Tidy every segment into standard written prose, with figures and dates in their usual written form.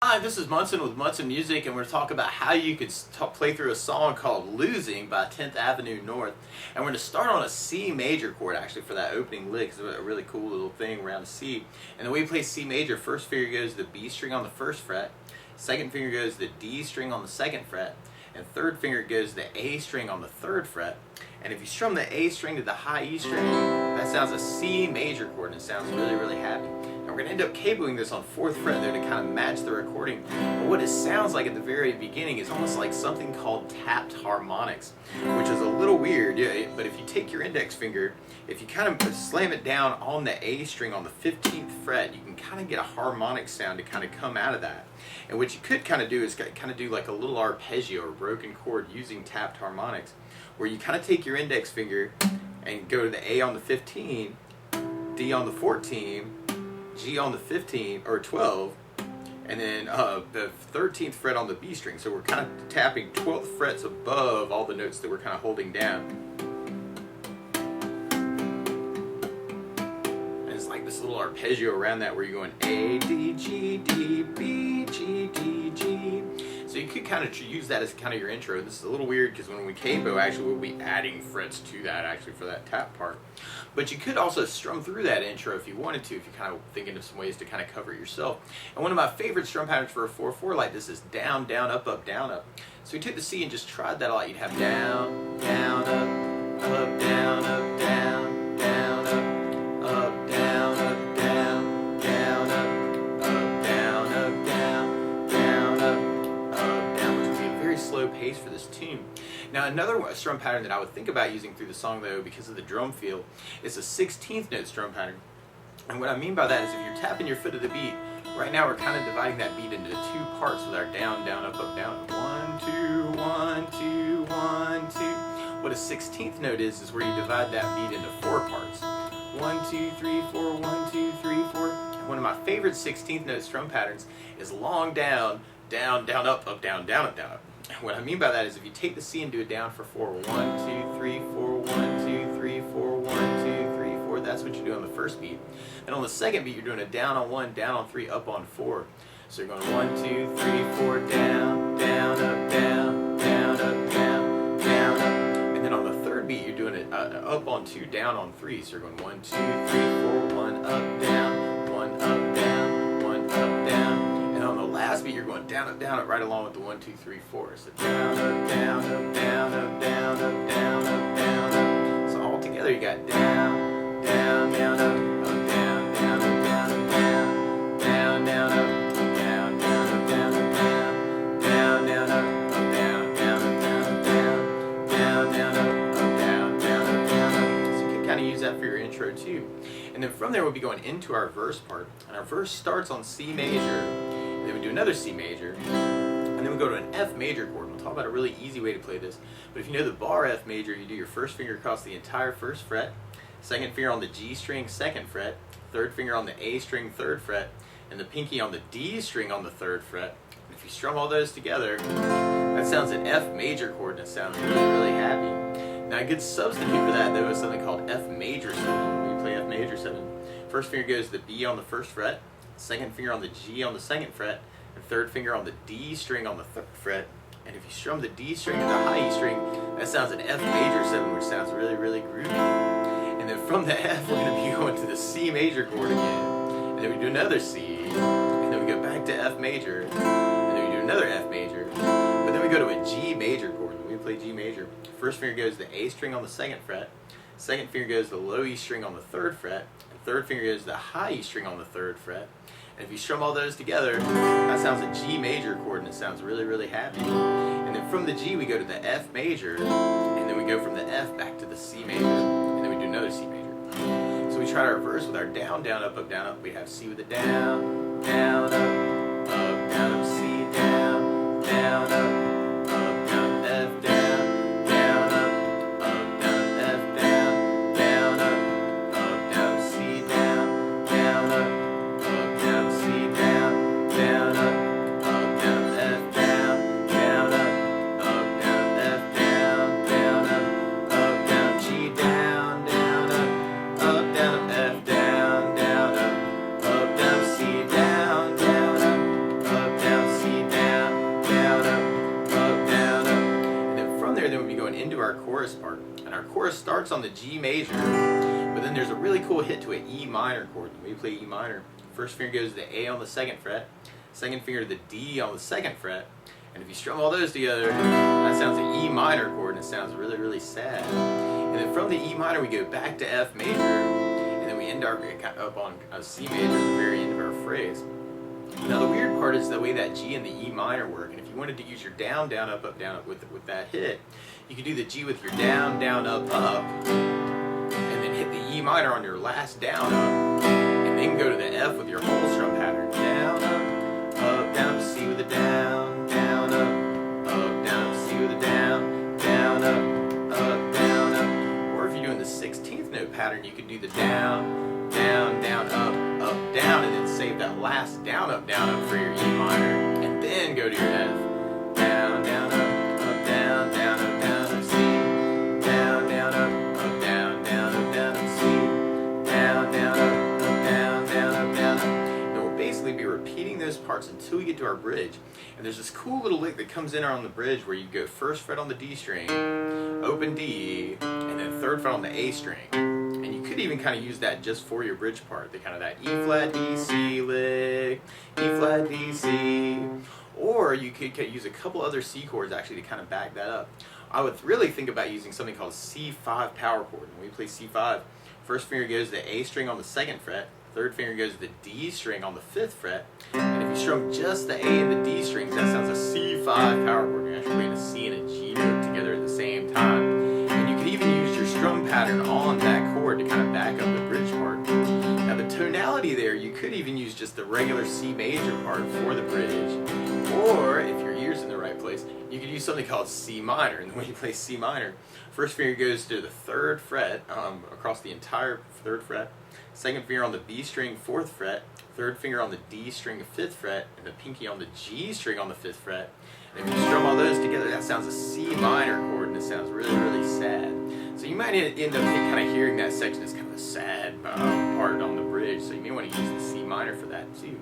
Hi, this is Munson with Munson Music, and we're talking about how you could play through a song called Losing by 10th Avenue North. And we're going to start on a C major chord actually for that opening lick. It's a really cool little thing around a C. And the way you play C major, first finger goes to the B string on the first fret, second finger goes to the D string on the second fret, and third finger goes to the A string on the third fret. And if you strum the A string to the high E string, that sounds a C major chord, and it sounds really, really happy. And we're going to end up capoing this on 4th fret there to kind of match the recording. But what it sounds like at the very beginning is almost like something called tapped harmonics, which is a little weird. Yeah, but if you take your index finger, if you kind of slam it down on the A string on the 15th fret, you can kind of get a harmonic sound to kind of come out of that. And what you could kind of do is kind of do like a little arpeggio or broken chord using tapped harmonics, where you kind of take your index finger and go to the A on the 15, D on the 14, G on the 15 or 12, and then the 13th fret on the B string. So we're kind of tapping 12 frets above all the notes that we're kind of holding down. And it's like this little arpeggio around that where you're going A, D, G, D, B, G, D, G. So you could kind of use that as kind of your intro. This is a little weird because when we capo, actually we'll be adding frets to that actually for that tap part. But you could also strum through that intro if you wanted to, if you're kind of thinking of some ways to kind of cover it yourself. And one of my favorite strum patterns for a 4/4 like this is down, down, up, up, down, up. So we took the C and just tried that a lot. You'd have down, down, up, down, up, down, down, up, down, up, down, down, up, down, up, down, down, up, down, which would be a very slow pace for this tune. Now another strum pattern that I would think about using through the song though, because of the drum feel, is a 16th note strum pattern. And what I mean by that is if you're tapping your foot to the beat, right now we're kind of dividing that beat into 2 parts with our down, down, up, up, down. 1, 2, 1, 2, 1, 2. What a 16th note is where you divide that beat into 4 parts. 1, 2, 3, 4, 1, 2, 3, 4. And one of my favorite 16th note strum patterns is long down, down, down, up, up, down, down, up, down, up. What I mean by that is if you take the C and do it down for 4, 1, 2, 3, 4, 1, 2, 3, 4, 1, 2, 3, 4, that's what you do on the first beat. And on the second beat, you're doing a down on 1, down on 3, up on 4. So you're going 1, 2, 3, 4, down, down, up, down, down, up, down, down, up. And then on the third beat, you're doing it up on 2, down on 3. So you're going 1, 2, 3, 4, 1, up, down, 1, up, down, 1, up, down. On the last beat, you're going down, up, right along with the 1, 2, 3, 4. So down, up, down, up, down, up, down, up, down, up, down, up. So all together, you got down, down, down, up, down, down, up, down, up, down, down, down, up, down, down, up, down, up, down, down, down, up, down, down, up, down, up, down, down, down, up, down, down, up, down, up. So you can kind of use that for your intro too. And then from there, we'll be going into our verse part. And our verse starts on C major. Then we do another C major, and then we go to an F major chord. We'll talk about a really easy way to play this. But if you know the bar F major, you do your first finger across the entire first fret, second finger on the G string, second fret, third finger on the A string, third fret, and the pinky on the D string on the third fret. And if you strum all those together, that sounds an F major chord, and it sounds really, really happy. Now a good substitute for that though is something called F major 7. When we play F major 7, first finger goes to the B on the first fret, second finger on the G on the second fret, and third finger on the D string on the third fret. And if you strum the D string and the high E string, that sounds an F major 7, which sounds really, really groovy. And then from the F, we're going to be going to the C major chord again. And then we do another C, and then we go back to F major, and then we do another F major. But then we go to a G major chord. When we play G major, first finger goes to the A string on the second fret, second finger goes to the low E string on the third fret, and third finger goes to the high E string on the third fret. And if you strum all those together, that sounds a G major chord, and it sounds really, really happy. And then from the G, we go to the F major, and then we go from the F back to the C major, and then we do another C major. So we tried our verse with our down, down, up, up, down, up. We have C with a down, down, up, down, up, C, down, down, up, down, F, down, down, up, down, F, down, down, up, down, C, down, down, up. Down, C, down, down, up, down, F, down, down, up, down, F, down, down, up, down, G, down, down, up, down, F, down, down, up, down, C, down, down, up, down, starts on the G major, but then there's a really cool hit to an E minor chord. When we play E minor, first finger goes to the A on the 2nd fret, second finger to the D on the 2nd fret, and if you strum all those together, that sounds an E minor chord, and it sounds really, really sad. And then from the E minor, we go back to F major, and then we end up on a C major at the very end of our phrase. Now the weird part is the way that G and the E minor work, and if you wanted to use your down, down, up with that hit, you could do the G with your down, down, up, and then hit the E minor on your last down, up, and then go to the F with your whole strum pattern. Down, up, C with a down, down, up, C with a down, down, up. Or if you're doing the 16th note pattern, you could do the down, down, down, up, down, and then save that last down, up for your E minor, and then go to your F. Down, down, up, down, down, up, C. Down, down, up, down, down, up, C. Down, down, up, down, up. And we'll basically be repeating those parts until we get to our bridge. And there's this cool little lick that comes in on the bridge where you go 1st fret on the D string, open D, and then 3rd fret on the A string. And you could even kind of use that just for your bridge part, the kind of that E flat D C lick, E flat D C. Or you could use a couple other C chords actually to kind of back that up. I would really think about using something called C5 power chord. When we play C5, first finger goes to the A string on the 2nd fret, third finger goes to the D string on the 5th fret, and if you strum just the A and the D strings, that sounds a C5 power chord. You're actually playing a C and a G note together at the same time. And you could even use your strum pattern on that chord to kind of back up the bridge part. Now the tonality there, you could even use just the regular C major part for the bridge. Or, if your ear's in the right place, you could use something called C minor. And when you play C minor, first finger goes to the 3rd fret, across the entire 3rd fret, second finger on the B string, 4th fret, third finger on the D string, 5th fret, and the pinky on the G string on the 5th fret. And if you strum all those together, that sounds a C minor chord, and it sounds really, really sad. So you might end up kind of hearing that section as kind of a sad part on the bridge, so you may want to use the C minor for that too.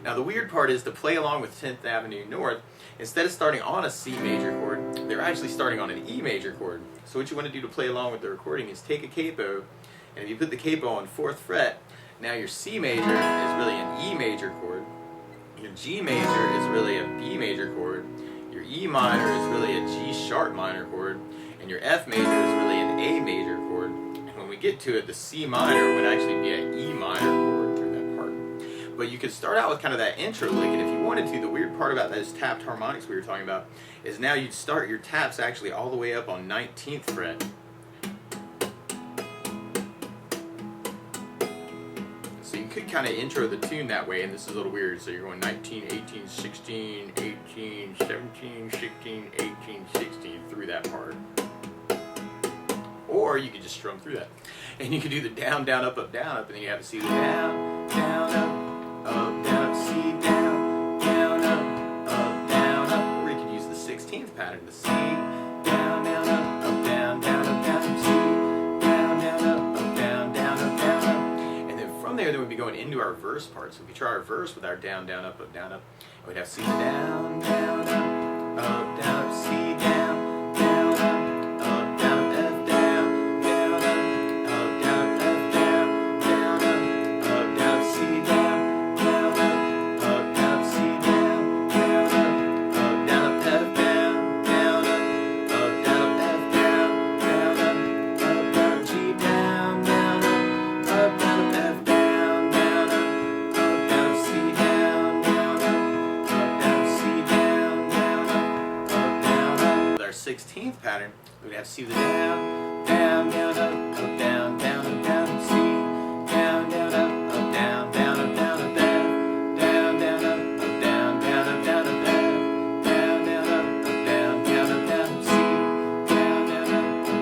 Now the weird part is to play along with 10th Avenue North, instead of starting on a C major chord, they're actually starting on an E major chord. So what you want to do to play along with the recording is take a capo, and if you put the capo on 4th fret, now your C major is really an E major chord, your G major is really a B major chord, your E minor is really a G sharp minor chord, and your F major is really an A major chord. And when we get to it, the C minor would actually be an E minor chord through that part. But you could start out with kind of that intro lick, and if you wanted to, the weird part about those tapped harmonics we were talking about is now you'd start your taps actually all the way up on 19th fret. So you could kind of intro the tune that way, and this is a little weird. So you're going 19, 18, 16, 18, 17, 16, 18, 16 through that part. Or you could just strum through that. And you could do the down, down, up, and then you have to see the down, down, up, C, down, up. Or you could use the 16th pattern, the C, down, up, down, C, down, up. And then from there, then we'd be going into our verse part. So if we try our verse with our down, up, and we'd have C, down, up, C, down, our 16th pattern, we'd have C the down, down, up, down, C, down, up, down, up, down, up, down, up, down, up, down, up, down, up, C, down, up, down, C, down, up,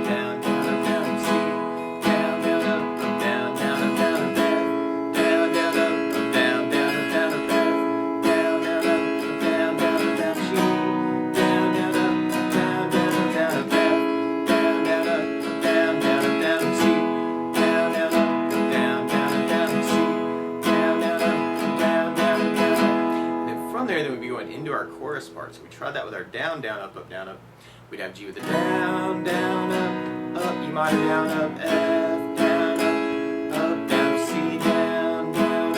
down, then we'd be going into our chorus part. So we tried that with our down, up, we'd have G with the down, up, E minor, down, up, F, down, up, down, C, down, down,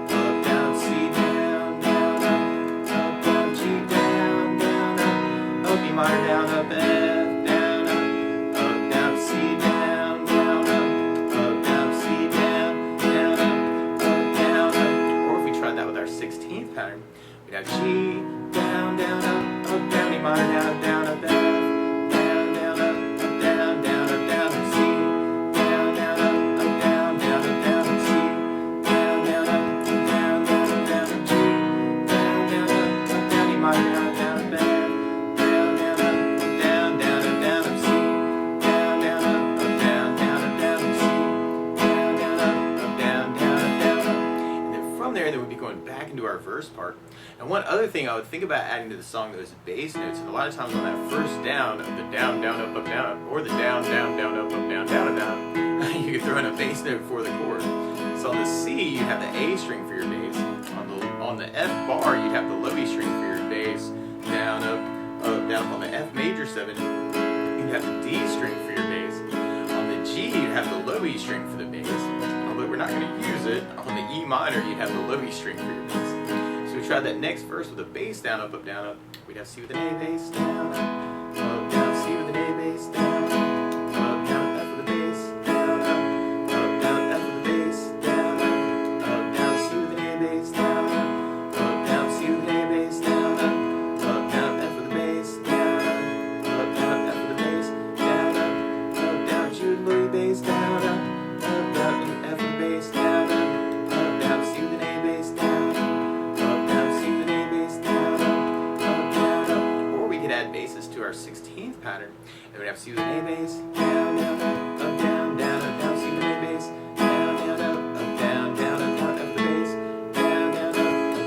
up, down, C, down, down, down, G, down, down, up, E minor, down, up, F, down, down, C, down, down, down, C, down, down, down, or if we tried that with our 16th pattern, we'd have G, down, down, down, E minor, down, down, up, F, down, down, down, down, down, C, down, down, down, down, down, C, down, down, down, down, G, down, down, down, E minor, down, down, F, down, down, down, down, C, down, down, down, down, C, down, down, down, and then from there, then we'd be going back into our verse part. And one other thing I would think about adding to the song, though, is bass notes. And a lot of times on that first down, of the down, down, up, down, or the down, down, down, up, down, down, down, you could throw in a bass note for the chord. So on the C, you have the A string for your bass. On the F bar, you'd have the low E string for your bass. Down, up, down. On the F major 7, you'd have the D string for your bass. On the G, you'd have the low E string for the bass. Although we're not going to use it, on the E minor, you'd have the low E string for your bass. So we tried that next verse with a bass down, up, down, up. We'd have C with an A bass, down, down, C with an A bass, down, down, F with a bass, down, down, F with a bass, down, down, C with an A bass, down, down, C with an A bass, down, down, F with a bass, down, down, F with a bass, down, down, G with a low E bass, down, down, F with a bass, down, down, C with an A bass, down. Add basses to our 16th pattern, and we'd have C with an A bass, down, down, up, down, down, up, down, C with an A bass, down, down, up, down, down, up, down, F with the bass, down, down, up,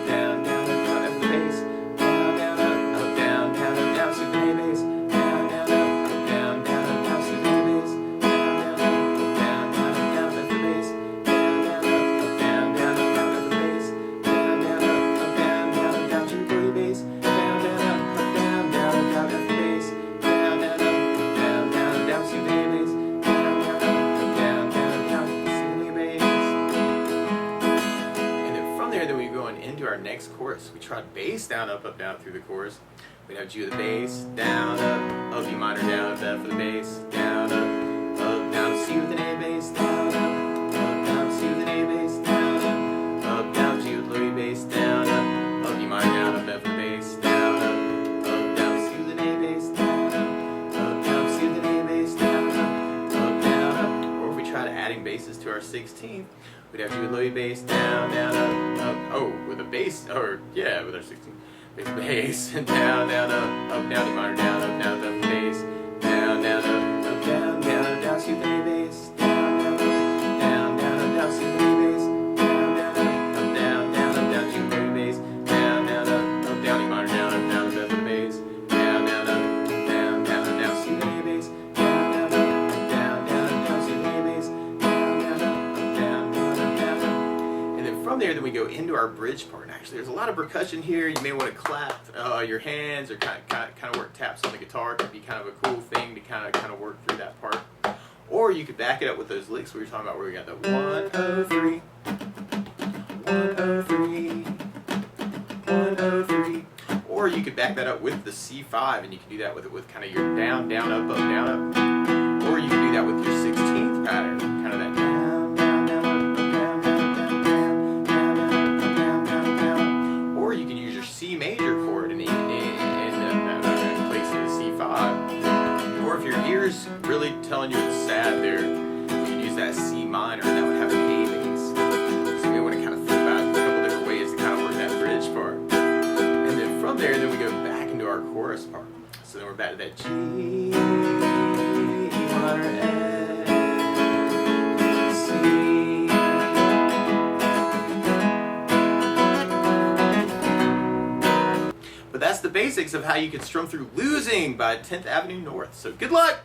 down, down, up, down, F with the bass, down, down, up, down, down, up, down, C with an A bass, down, down, up, down, down, up, down, C with an A bass, down, down, up, down, down, up, down, F with the bass, down, down, up, down, down, up, down, F with the bass, down, down, up, down, down, up, down, G with the bass, down, down, up, down, down, up, down, F with the bass, down, down, up, down, down, up, down, C with the A bass, down, down, up, down, down, up, down, C with the A bass. And then from there, then we go into our next chorus. We tried bass down, up, down through the chorus. We'd have G with the bass, down, up, E minor, down, up, F with the bass, down, down, C with an A bass, down, down, C with an A bass, down, down, G with low E bass, down, E minor, down, up, F with the bass, down, down, C with an A bass, down, down, C with an A bass, down, down, or if we try to adding basses to our 16th, we'd have G with low E bass, down, down, up, oh, with a bass, or yeah, with our 16th. Bass, down, down, up, down, E minor, down, up, down, up, bass, down, down, up, down, down, down, C with an A bass, down, down, down, down, up, down, C with an A bass, down, down, down, down, G with an A bass, down, down, down, E minor, down, up, down, F with the bass, down, down, down, down, C with an A bass, down, down, down, C with an A bass, down, down, and then from there, then we go into our bridge part. Actually, there's a lot of percussion here. You may want to clap your hands or kind of work taps on the guitar. It could be kind of a cool thing to kind of work through that part. Or you could back it up with those licks we were talking about, where we got the 103, 103, 103. Or you could back that up with the C5, and you can do that with kind of your down, down, up, down, up. Or you can do that with your 16th pattern, kind of that down, down, down, up, down, down, down, down, down, down, down, down. Or you can use your C major chord in place of the C5. Or if your ear's really telling you it's sad there, you can use that C minor, and that would have an A bass. So you may want to kind of think about a couple different ways to kind of work that bridge part. And then from there, then we go back into our chorus part. So then we're back to that G, E minor, F, C. But that's the basics of how you can strum through Losing by 10th Avenue North. So good luck!